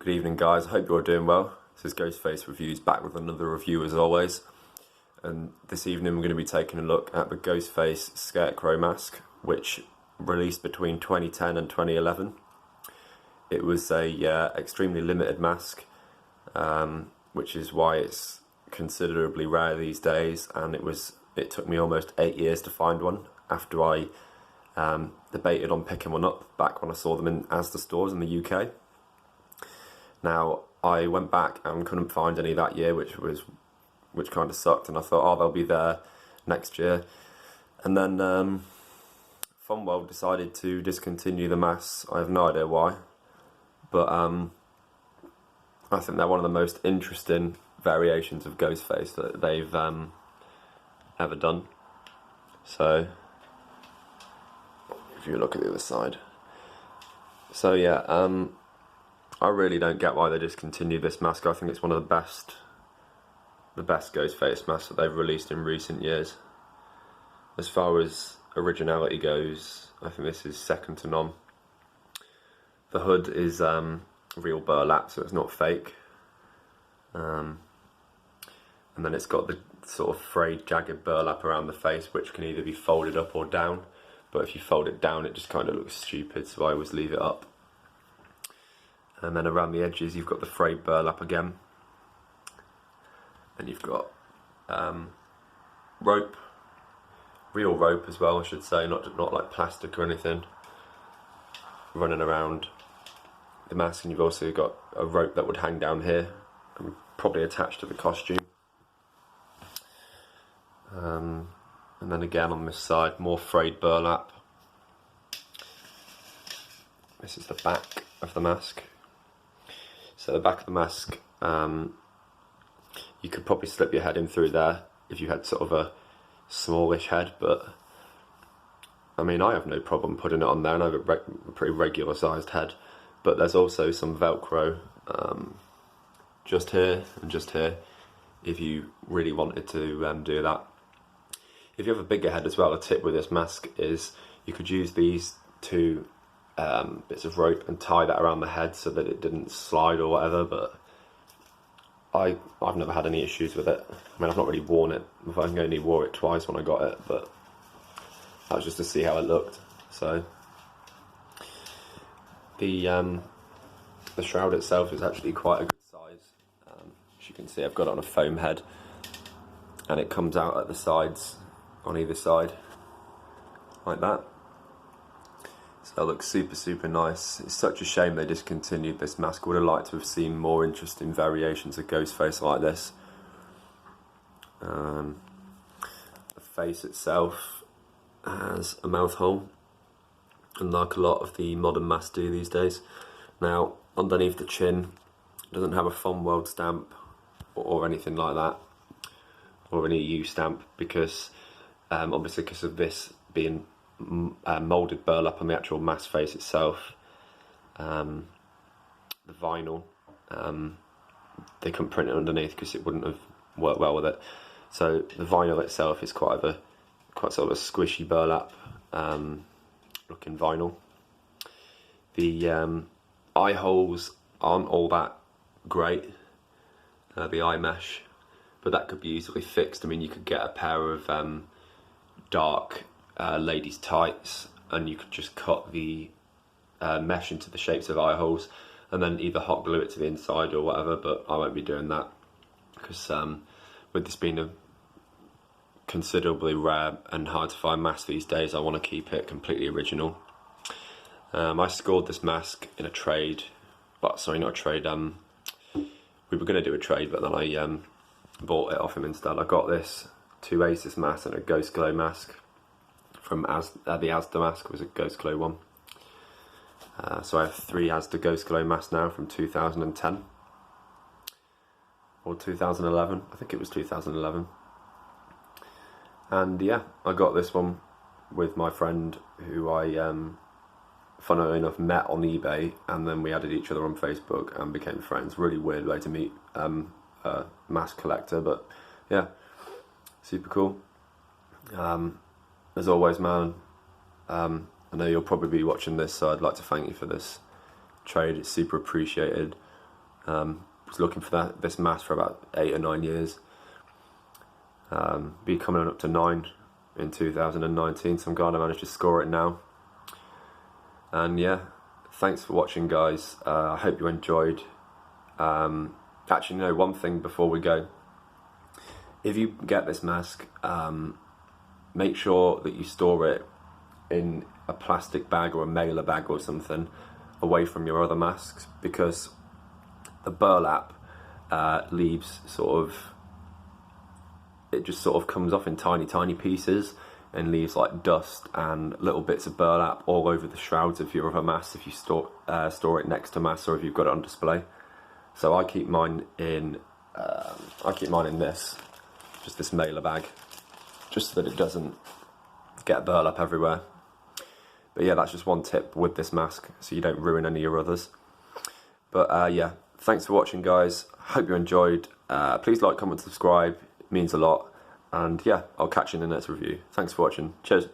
Good evening, guys. I hope you're all doing well. This is Ghostface Reviews, back with another review as always. And this evening we're going to be taking a look at the Ghostface Scarecrow mask, which released between 2010 and 2011. It was a extremely limited mask, which is why it's considerably rare these days. And it took me almost 8 years to find one after I debated on picking one up back when I saw them in Asda stores in the UK. Now, I went back and couldn't find any that year, which kind of sucked, and I thought, oh, they'll be there next year. And then Funworld decided to discontinue the masks. I have no idea why, but I think they're one of the most interesting variations of Ghostface that they've ever done. So, if you look at the other side. So yeah, I really don't get why they discontinued this mask. I think it's one of the best Ghostface masks that they've released in recent years. As far as originality goes, I think this is second to none. The hood is real burlap, so it's not fake. And then it's got the sort of frayed, jagged burlap around the face, which can either be folded up or down. But if you fold it down, it just kind of looks stupid, so I always leave it up. And then around the edges you've got the frayed burlap again. And you've got rope, real rope as well I should say, not like plastic or anything, running around the mask. And you've also got a rope that would hang down here and probably attached to the costume. And then again on this side, more frayed burlap. This is the back of the mask. So the back of the mask, you could probably slip your head in through there if you had sort of a smallish head, but I mean, I have no problem putting it on there, and I have a pretty regular sized head. But there's also some Velcro just here and just here if you really wanted to do that. If you have a bigger head as well, a tip with this mask is you could use these two bits of rope and tie that around the head so that it didn't slide or whatever, but I've never had any issues with it. I mean, I've not really worn it. I only wore it twice when I got it, but that was just to see how it looked. So the shroud itself is actually quite a good size. As you can see, I've got it on a foam head, and it comes out at the sides on either side like that. So it looks super nice. It's such a shame they discontinued this mask. Would have liked to have seen more interesting variations of Ghostface like this. The face itself has a mouth hole, unlike a lot of the modern masks do these days. Now, underneath the chin, it doesn't have a Funworld stamp or anything like that, or an EU stamp, because obviously because of this being moulded burlap on the actual mask face itself. The vinyl, they couldn't print it underneath because it wouldn't have worked well with it. So the vinyl itself is quite sort of a squishy burlap looking vinyl. The eye holes aren't all that great, the eye mesh, but that could be easily fixed. I mean, you could get a pair of dark ladies' tights, and you could just cut the mesh into the shapes of eye holes and then either hot glue it to the inside or whatever, but I won't be doing that because with this being a considerably rare and hard to find mask these days, I want to keep it completely original. I scored this mask in a trade, but sorry, not a trade, we were going to do a trade, but then I bought it off him instead. I got this 2 Aces mask and a Ghost Glow mask from the Asda mask was a Ghost Glow one. So I have 3 Asda Ghost Glow masks now from 2010 or 2011. I think it was 2011. And yeah, I got this one with my friend who I, funnily enough, met on eBay, and then we added each other on Facebook and became friends. Really weird way to meet a mask collector, but yeah, super cool. As always, man, I know you'll probably be watching this, so I'd like to thank you for this trade. It's super appreciated. Was looking for this mask for about 8 or 9 years. Be coming up to 9 in 2019, so I'm glad I managed to score it now. And yeah, thanks for watching, guys. I hope you enjoyed. Actually, no, one thing before we go. If you get this mask, make sure that you store it in a plastic bag or a mailer bag or something away from your other masks, because the burlap leaves it just sort of comes off in tiny pieces and leaves like dust and little bits of burlap all over the shrouds of your other masks if you store it next to masks or if you've got it on display. So I keep mine in this mailer bag, just so that it doesn't get burlap everywhere. But yeah, that's just one tip with this mask, so you don't ruin any of your others. But yeah, thanks for watching, guys. Hope you enjoyed. Please like, comment, subscribe. It means a lot. And yeah, I'll catch you in the next review. Thanks for watching. Cheers.